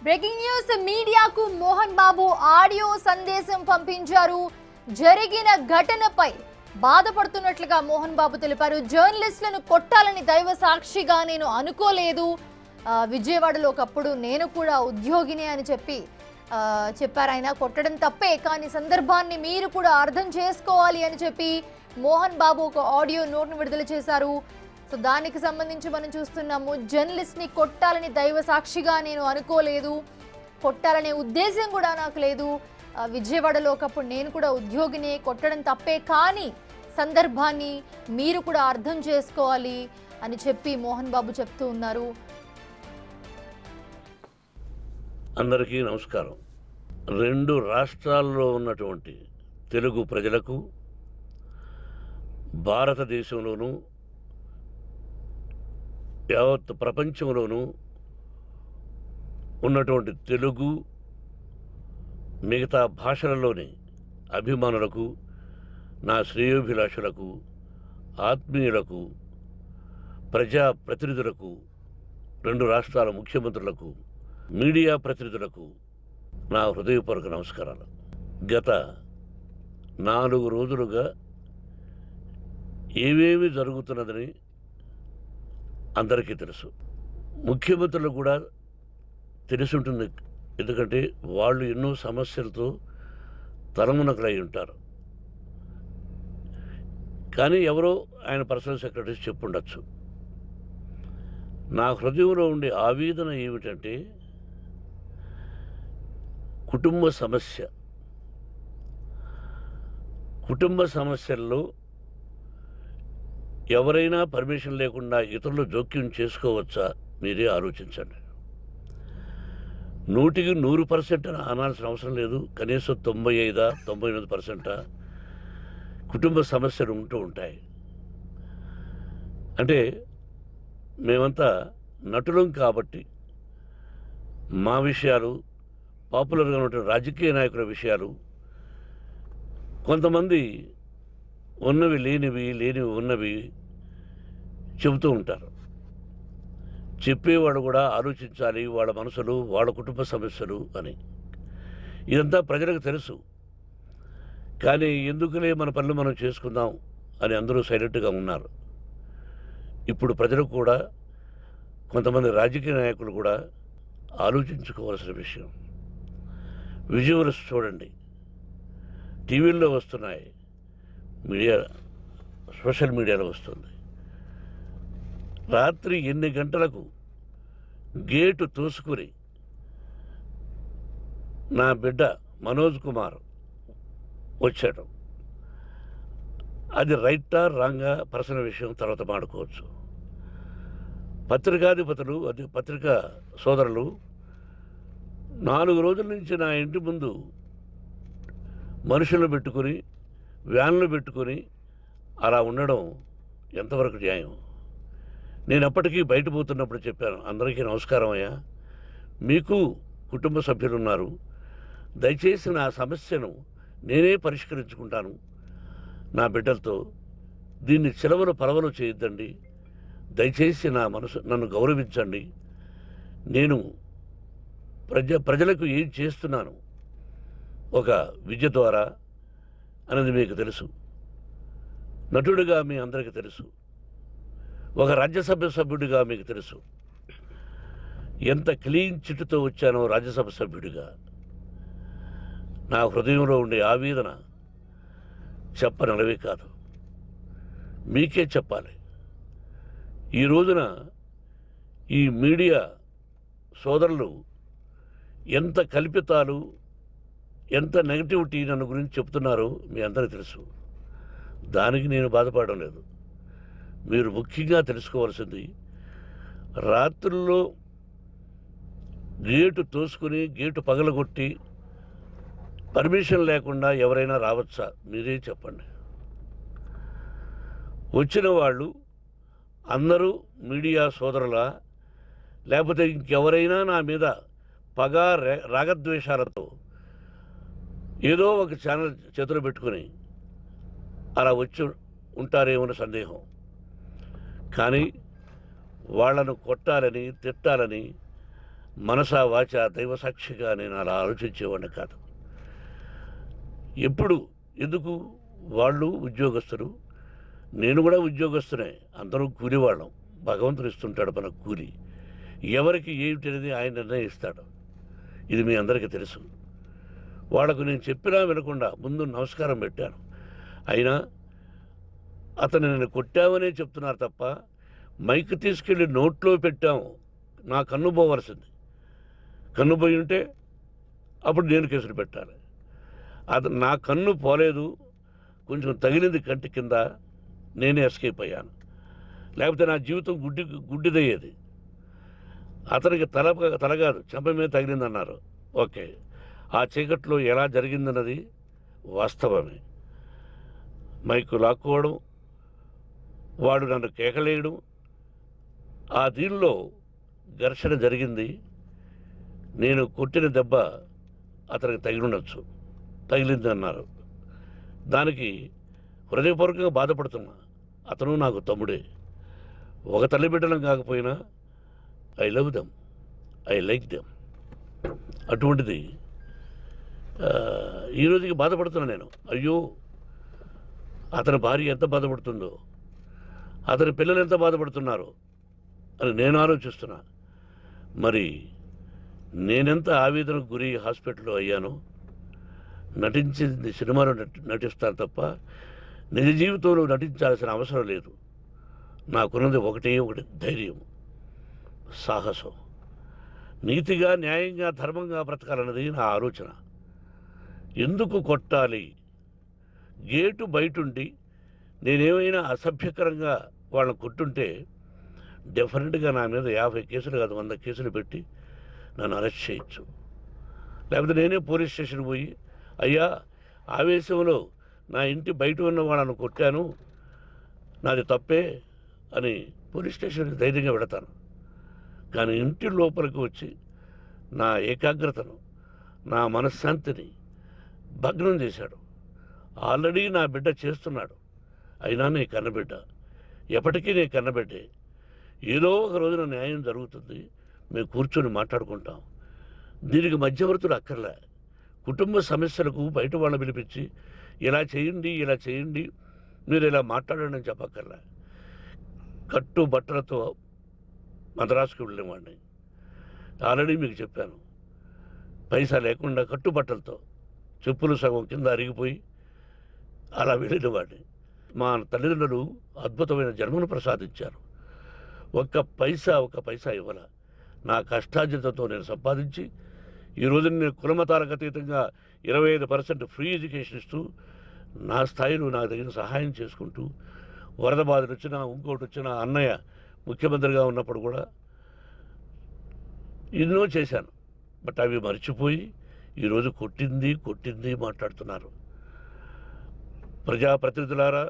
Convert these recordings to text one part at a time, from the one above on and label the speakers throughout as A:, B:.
A: Breaking news మీడియాకు Mohan Babu audio సందేశం పంపించారు. జరిగిన ఘటనపై బాధపడుతున్నట్లుగా మోహన్ బాబు తెలిపారు. జర్నలిస్టులను కొట్టాలని దైవ సాక్షిగా నేను అనుకోలేదు. విజయవాడలో ఒకప్పుడు నేను కూడా ఉద్యోగినే అని చెప్పారు. ఆయన కొట్టడం తప్పే, కానీ సందర్భాన్ని మీరు కూడా అర్థం చేసుకోవాలి అని చెప్పి మోహన్ బాబు ఒక ఆడియో నోట్ను విడుదల చేశారు. సో దానికి సంబంధించి మనం చూస్తున్నాము. జర్నలిస్ట్ని కొట్టాలని దైవ సాక్షిగా నేను అనుకోలేదు, కొట్టాలనే ఉద్దేశం కూడా నాకు లేదు. విజయవాడలో ఒకప్పుడు నేను కూడా ఉద్యోగినే, కొట్టడం తప్పే, కానీ సందర్భాన్ని మీరు కూడా అర్థం చేసుకోవాలి అని చెప్పి మోహన్ బాబు చెప్తూ ఉన్నారు.
B: అందరికీ నమస్కారం. 2 రాష్ట్రాల్లో ఉన్నటువంటి తెలుగు ప్రజలకు, భారతదేశంలోనూ యావత్ ప్రపంచంలోనూ ఉన్నటువంటి తెలుగు మిగతా భాషలలోని అభిమానులకు, నా శ్రేయోభిలాషులకు, ఆత్మీయులకు, ప్రజాప్రతినిధులకు, 2 రాష్ట్రాల ముఖ్యమంత్రులకు, మీడియా ప్రతినిధులకు నా హృదయపూర్వక నమస్కారాలు. గత 4 రోజులుగా ఏమేమి జరుగుతున్నదని అందరికీ తెలుసు. ముఖ్యమంత్రులకు కూడా తెలిసి ఉంటుంది. ఎందుకంటే వాళ్ళు ఎన్నో సమస్యలతో తలమునకలై ఉంటారు. కానీ ఎవరో ఆయన పర్సనల్ సెక్రటరీస్ చెప్పుండొచ్చు. నా హృదయంలో ఉండే ఆవేదన ఏమిటంటే కుటుంబ సమస్యల్లో ఎవరైనా పర్మిషన్ లేకుండా ఇతరులు జోక్యం చేసుకోవచ్చా? మీరే ఆలోచించండి. 100కి 100% అనాల్సిన అవసరం లేదు. కనీసం 95-99% కుటుంబ సమస్యలు ఉంటూ ఉంటాయి. అంటే మేమంతా నటులం కాబట్టి మా విషయాలు, పాపులర్గా ఉన్న రాజకీయ నాయకుల విషయాలు, కొంతమంది ఉన్నవి లేనివి, లేనివి ఉన్నవి చెబుతూ ఉంటారు. చెప్పేవాడు కూడా ఆలోచించాలి, వాళ్ళ మనసులు, వాళ్ళ కుటుంబ సమస్యలు అని. ఇదంతా ప్రజలకు తెలుసు. కానీ ఎందుకులే మన పనులు మనం చేసుకుందాం అని అందరూ సైలెంట్గా ఉన్నారు. ఇప్పుడు ప్రజలు కూడా, కొంతమంది రాజకీయ నాయకులు కూడా ఆలోచించుకోవాల్సిన విషయం. విజువల్స్ చూడండి, టీవీల్లో వస్తున్నాయి, సోషల్ మీడియాలో వస్తుంది. రాత్రి 8 గంటలకు గేటు తోసుకుని నా బిడ్డ మనోజ్ కుమార్ వచ్చాడు. అది రైటా రాంగా పర్సనల్ విషయం, తర్వాత మాడుకోవచ్చు. పత్రికాధిపతులు, అది పత్రికా సోదరులు 4 రోజుల నుంచి నా ఇంటి ముందు మనుషులను పెట్టుకుని, వ్యాన్లు పెట్టుకుని అలా ఉండడం ఎంతవరకు న్యాయం? నేను అప్పటికీ బయట పోతున్నప్పుడు చెప్పాను, అందరికీ నమస్కారం అయ్యా, మీకు కుటుంబ సభ్యులు ఉన్నారు, దయచేసి నా సమస్యను నేనే పరిష్కరించుకుంటాను నా బిడ్డలతో, దీన్ని చిలవలు పరవలు చేయొద్దండి, దయచేసి నన్ను గౌరవించండి, నేను ప్రజలకు ఏం చేస్తున్నాను ఒక విద్య ద్వారా అనేది మీకు తెలుసు, నటుడిగా మీ అందరికీ తెలుసు, ఒక రాజ్యసభ సభ్యుడిగా మీకు తెలుసు, ఎంత క్లీన్ చిట్టుతో వచ్చానో రాజ్యసభ సభ్యుడిగా. నా హృదయంలో ఉండే ఆవేదన చెప్పనలవే కాదు, మీకే చెప్పాలి. ఈ రోజున ఈ మీడియా సోదరులు ఎంత కల్పితాలు, ఎంత నెగటివిటీ నన్ను గురించి చెప్తున్నారో మీ అందరికీ తెలుసు. దానికి నేను బాధపడడం లేదు. మీరు ముఖ్యంగా తెలుసుకోవాల్సింది, రాత్రుల్లో గేటు తోసుకుని, గేటు పగలగొట్టి పర్మిషన్ లేకుండా ఎవరైనా రావచ్చా? మీరే చెప్పండి. వచ్చిన వాళ్ళు అందరూ మీడియా సోదరులా, లేకపోతే ఇంకెవరైనా నా మీద పగ, రాగద్వేషాలతో ఏదో ఒక ఛానల్ చేతులు పెట్టుకుని అలా వచ్చి ఉంటారేమో సందేహం. కానీ వాళ్లను కొట్టాలని, తిట్టాలని మనసా వాచ దైవ సాక్షిగా నేను అలా ఆలోచించేవాడిని కాదు. ఎప్పుడు ఎందుకు వాళ్ళు ఉద్యోగస్తులు, నేను కూడా ఉద్యోగస్తునే, అందరూ కూలివాళ్ళం. భగవంతుడు ఇస్తుంటాడు మనకు కూలి. ఎవరికి ఏమిటనేది ఆయన నిర్ణయిస్తాడు. ఇది మీ అందరికీ తెలుసు. వాళ్ళకు నేను చెప్పినా వినకుండా ముందు నమస్కారం పెట్టాను. అయినా అతను నేను కొట్టామనే చెప్తున్నారు తప్ప మైక్ తీసుకెళ్ళి నోట్లో పెట్టాము, నా కన్ను పోవలసింది. కన్ను పోయి ఉంటే అప్పుడు నేను కేసులు పెట్టాలి. నా కన్ను పోలేదు, కొంచెం తగిలింది కంటి కింద, నేనే ఎస్కేప్ అయ్యాను. లేకపోతే నా జీవితం గుడ్డిదయ్యేది. అతనికి తల కాదు చెంప మీద తగిలిందన్నారు. ఓకే, ఆ చీకట్లో ఎలా జరిగిందన్నది వాస్తవమే. మైకు లాక్కోవడం, వాడు నన్ను కేకలేయడం, ఆ దీనిలో ఘర్షణ జరిగింది. నేను కొట్టిన దెబ్బ అతనికి తగిలింది అన్నారు. దానికి హృదయపూర్వకంగా బాధపడుతున్నా. అతను నాకు తమ్ముడే. ఒక తల్లి బిడ్డలం కాకపోయినా I love them, I like them. అటువంటిది ఈ రోజుకి బాధపడుతున్నా నేను. అయ్యో, అతని భార్య ఎంత బాధపడుతుందో, అతని పిల్లలు ఎంత బాధపడుతున్నారో అని నేను ఆలోచిస్తున్నా. మరి నేనెంత ఆవేదనకు గురి హాస్పిటల్లో అయ్యానో. నటించింది సినిమాలో నటిస్తాను తప్ప నిజ జీవితంలో నటించాల్సిన అవసరం లేదు. నాకున్నది ఒకటి ధైర్యం, సాహసం. నీతిగా, న్యాయంగా, ధర్మంగా బ్రతకాలన్నది నా ఆలోచన. ఎందుకు కొట్టాలి? గేటు బయటుండి నేనేమైనా అసభ్యకరంగా వాళ్ళని కొట్టుంటే డెఫినెట్గా నా మీద 50 కేసులు కాదు 100 కేసులు పెట్టి నన్ను అరెస్ట్ చేయొచ్చు. లేకపోతే నేనే పోలీస్ స్టేషన్ పోయి, అయ్యా ఆవేశంలో నా ఇంటి బయట ఉన్న వాళ్ళను కొట్టాను, నాది తప్పే అని పోలీస్ స్టేషన్కి ధైర్యంగా పెడతాను. కానీ ఇంటి లోపలికి వచ్చి నా ఏకాగ్రతను, నా మనశ్శాంతిని భగ్నం చేశాడు. ఆల్రెడీ నా బిడ్డ చేస్తున్నాడు. అయినా నీ కన్నబిడ్డ, ఎప్పటికీ నీ కన్నబిడ్డే. ఏదో ఒక రోజున న్యాయం జరుగుతుంది, మేము కూర్చొని మాట్లాడుకుంటాం. దీనికి మధ్యవర్తులు అక్కర్లే. కుటుంబ సమస్యలకు బయట వాళ్ళని పిలిపించి ఇలా చేయండి, మీరు ఇలా మాట్లాడండి అని చెప్పక్కర్లే. కట్టు బట్టలతో మద్రాసుకు వెళ్ళేవాడిని. ఆల్రెడీ మీకు చెప్పాను. పైసా లేకుండా కట్టుబట్టలతో, చెప్పులు సగం కింద అరిగిపోయి అలా వెళ్ళినవాడిని. మా తల్లిదండ్రులు అద్భుతమైన జన్మను ప్రసాదించారు. ఒక్క పైసా ఇవ్వాల. నా కష్టార్జితంతో నేను సంపాదించి ఈరోజు నేను కులమతాలకు అతీతంగా 25% ఫ్రీ ఎడ్యుకేషన్ ఇస్తూ, నా స్థాయిలో నాకు తగిన సహాయం చేసుకుంటూ, వరద బాధలు వచ్చినా ఇంకోటి వచ్చినా అన్నయ్య ముఖ్యమంత్రిగా ఉన్నప్పుడు కూడా ఎన్నో చేశాను. బట్ అవి మర్చిపోయి ఈరోజు కొట్టింది మాట్లాడుతున్నారు. ప్రజాప్రతినిధులారా,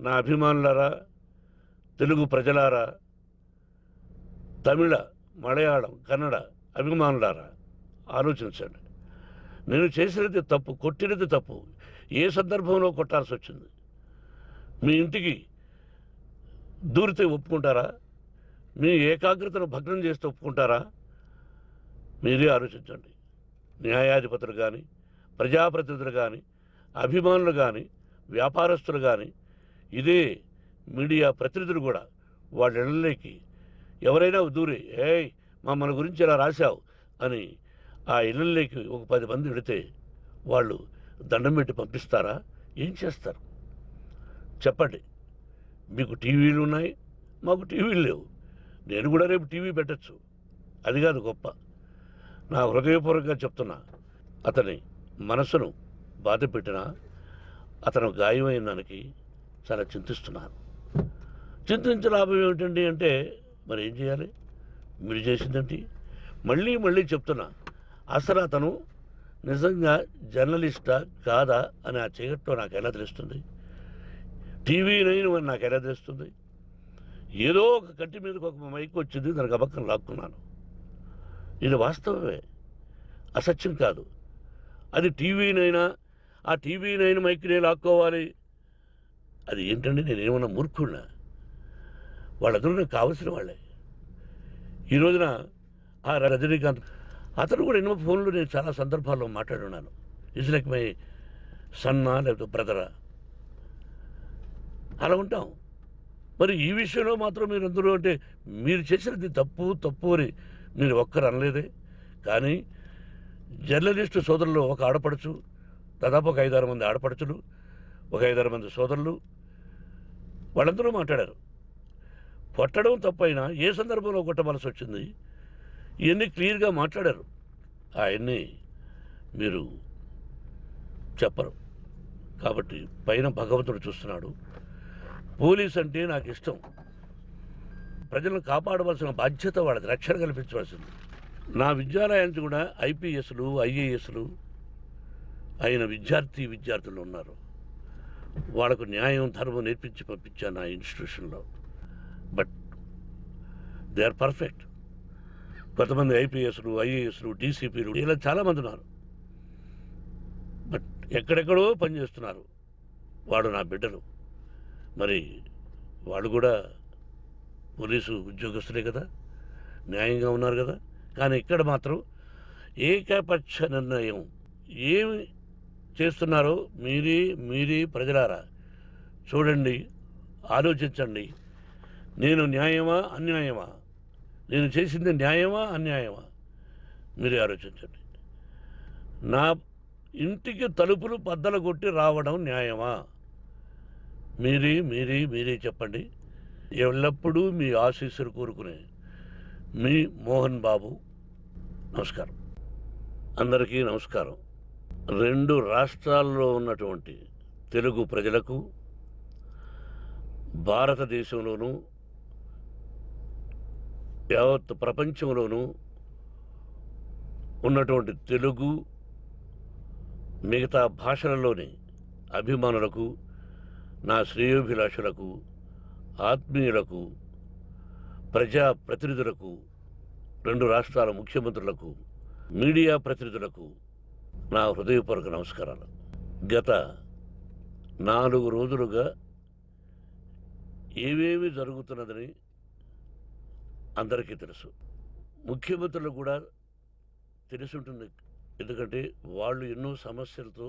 B: నా అభిమానులారా, తెలుగు ప్రజలారా, తమిళ, మలయాళం, కన్నడ అభిమానులారా, ఆలోచించండి. నేను చేసినది తప్పు, కొట్టినది తప్పు. ఏ సందర్భంలో కొట్టాల్సి వచ్చింది? మీ ఇంటికి దూరితే ఒప్పుకుంటారా? మీ ఏకాగ్రతను భగ్నం చేస్తే ఒప్పుకుంటారా? మీరే ఆలోచించండి. న్యాయాధిపతులు కానీ, ప్రజాప్రతినిధులు కానీ, అభిమానులు కానీ, వ్యాపారస్తులు కానీ, ఇదే మీడియా ప్రతినిధులు కూడా వాళ్ళ ఇళ్ళలోకి ఎవరైనా దూరి, మన గురించి ఇలా రాశావు అని ఆ ఇళ్ళలోకి ఒక 10 మంది వెళితే వాళ్ళు దండం పెట్టి పంపిస్తారా? ఏం చేస్తారు చెప్పండి. మీకు టీవీలు ఉన్నాయి, మాకు టీవీలు లేవు. నేను కూడా రేపు టీవీ పెట్టచ్చు. అది కాదు గొప్ప. నా హృదయపూర్వకంగా చెప్తున్నా, అతని మనసును బాధ పెట్టినా అతను గాయమైన దానికి చాలా చింతిస్తున్నాను. చింతించే లాభం ఏమిటండి అంటే మరి ఏం చేయాలి? మీరు చేసిందేంటి? మళ్ళీ చెప్తున్నా, అసలు అతను నిజంగా జర్నలిస్టా కాదా అని ఆ చీకట్లో నాకు ఎలా తెలుస్తుంది? టీవీ 9 అని నాకు ఎలా తెలుస్తుంది? ఏదో ఒక కంటి మీదకి ఒక మైక్ వచ్చింది, దానికి అబక్కం లాక్కున్నాను. ఇది వాస్తవమే, అసత్యం కాదు. అది టీవీ 9, ఆ టీవీ 9 మైక్నే లాక్కోవాలి. అది ఏంటండి? నేనేమన్నా మూర్ఖుడినా? వాళ్ళందరూ నాకు కావలసిన వాళ్ళే. ఈ రోజున ఆ రజనీకాంత్ అతను కూడా ఎన్నో ఫోన్లు నేను చాలా సందర్భాల్లో మాట్లాడున్నాను. ఇట్స్ లైక్ మై సన్నా లేకపోతే బ్రదరా అలా ఉంటాం. మరి ఈ విషయంలో మాత్రం మీరు అందరూ అంటే మీరు చేసినది తప్పు అని మీరు ఒక్కరు అనలేదే. కానీ జర్నలిస్టు సోదరులు ఒక ఆడపడుచు, దాదాపు ఒక 5-6 మంది ఆడపడుచులు, ఒక 5-6 మంది సోదరులు వాళ్ళందరూ మాట్లాడారు. కొట్టడం తప్పైనా ఏ సందర్భంలో కొట్టవలసి వచ్చింది ఇవన్నీ క్లియర్గా మాట్లాడారు. అవన్నీ మీరు చెప్పరు. కాబట్టి పైన భగవంతుడు చూస్తున్నాడు. పోలీస్ అంటే నాకు ఇష్టం. ప్రజలను కాపాడవలసిన బాధ్యత వాళ్ళది, రక్షణ కల్పించవలసింది. నా విద్యాలయానికి కూడా ఐపీఎస్లు ఐఏఎస్లు అయిన విద్యార్థులు ఉన్నారు. వాళ్ళకు న్యాయం ధర్మం నేర్పించి పంపించాను నా ఇన్స్టిట్యూషన్లో. But they are perfect. కొంతమంది ఐపీఎస్లు ఐఏఎస్లు డీసీపీలు ఇలా చాలామంది ఉన్నారు. బట్ ఎక్కడెక్కడో పనిచేస్తున్నారు. వాడు నా బిడ్డలు. మరి వాళ్ళు కూడా పోలీసు ఉద్యోగస్తులే కదా, న్యాయంగా ఉన్నారు కదా. కానీ ఇక్కడ మాత్రం ఏకపక్ష నిర్ణయం ఏమి చేస్తున్నారో మీరే ప్రజలారా చూడండి, ఆలోచించండి. నేను న్యాయమా అన్యాయమా, నేను చేసింది న్యాయమా అన్యాయమా మీరే ఆలోచించండి. నా ఇంటికి తలుపులు బద్దలు కొట్టి రావడం న్యాయమా? మీరే చెప్పండి. ఎల్లప్పుడూ మీ ఆశీస్సులు కోరుకునే మీ మోహన్ బాబు. నమస్కారం. అందరికీ నమస్కారం. 2 రాష్ట్రాల్లో ఉన్నటువంటి తెలుగు ప్రజలకు, భారతదేశంలోనూ యావత్ ప్రపంచంలోనూ ఉన్నటువంటి తెలుగు మిగతా భాషలలోని అభిమానులకు, నా శ్రేయోభిలాషులకు, ఆత్మీయులకు, ప్రజాప్రతినిధులకు, 2 రాష్ట్రాల ముఖ్యమంత్రులకు, మీడియా ప్రతినిధులకు నా హృదయపూర్వక నమస్కారాలు. గత 4 రోజులుగా ఏమేమి జరుగుతున్నదని అందరికీ తెలుసు. ముఖ్యమంత్రులు కూడా తెలుసుంటుంది. ఎందుకంటే వాళ్ళు ఎన్నో సమస్యలతో